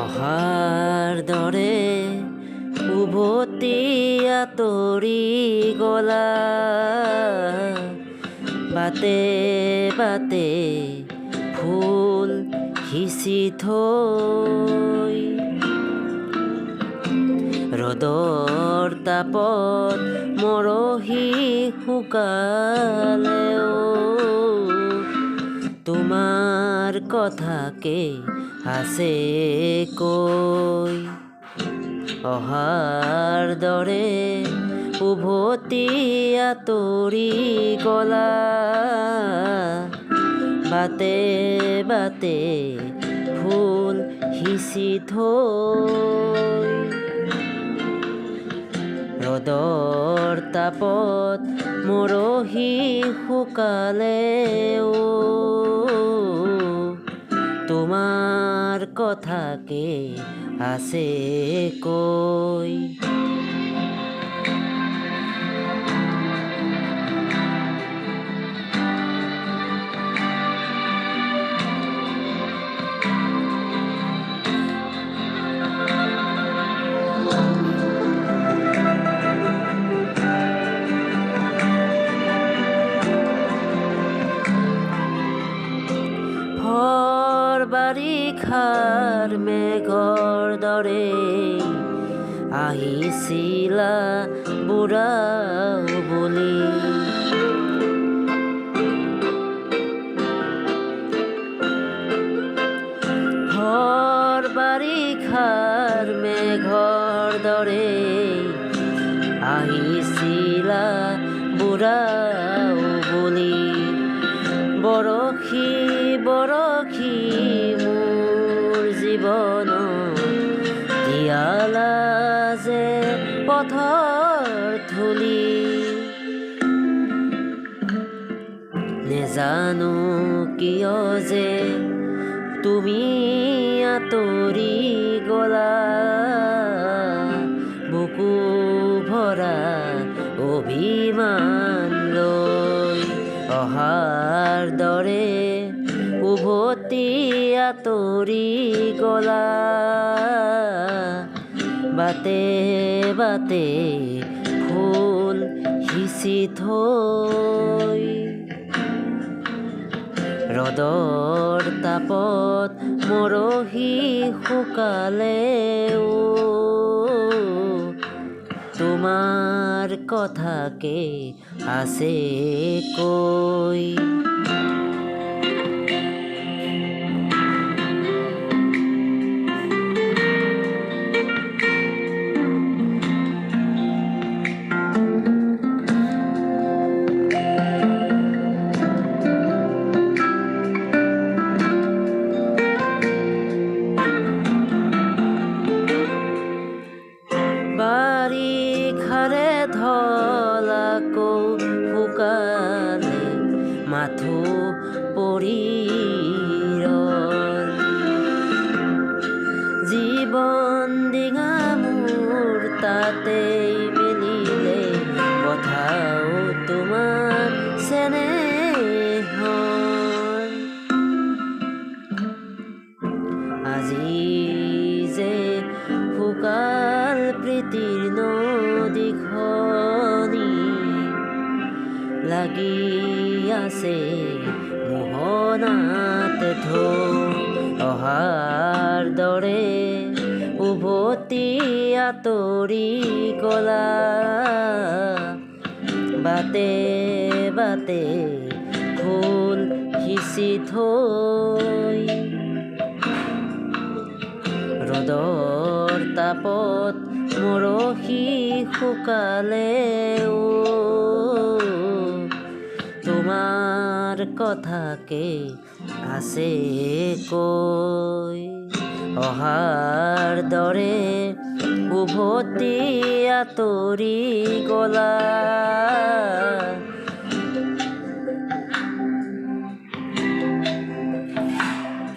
অহাৰ দৰে উভতি আঁতৰি গলা বাটে বাটে ফুল সিঁচি থৈ ৰ'দৰ তাপত মৰহি শুকালেও তোমাৰ কথাকে আছে কৈ অহাৰ দৰে উভতি আঁতৰি গলা বাটে বাটে ফুল সিঁচি থৈ ৰ'দৰ তাপত মৰহি শুকালেও তোমাৰ কথাকে আছে কৈ বাৰিষাৰ মেঘৰ দৰে আহিছিলা বুঢ়াও বুলি বাৰিষাৰ মেঘৰ দৰে আহিছিলা বুঢ়াও বুলি বৰশী বৰশী মোৰ জীৱন দিয়ালা যে পথৰ ধূলি নেজানো কিয় যে তুমি আঁতৰি গলা বুকু ভৰা অভিমান লৈ অহাৰ দৰে উভতি আঁতৰি গলা বাটে বাটে ফুল সিঁচি থৈ ৰ'দৰ তাপত মৰহি শুকালেও তোমাৰ কথাকে আছে কৈ বাৰিষাৰে ধলাকো শুকালে মাথো পৰি ৰল জীৱন ডিঙা মোৰ তাতেই মিলিলে কথাও তোমাৰ চেনেহৰ আজি যে শুকাল প্ৰীতিৰ নদীখনি লাগি আছে মোহনাত ঢৌ অহাৰ দৰে উভতি আঁতৰি গলা বাটে বাটে ফুল সিঁচি থৈ ৰ'দৰ তাপত মৰহি শুকালেও তোমাৰ কথাকে আছে কৈ অহাৰ দৰে উভতি আঁতৰি গলা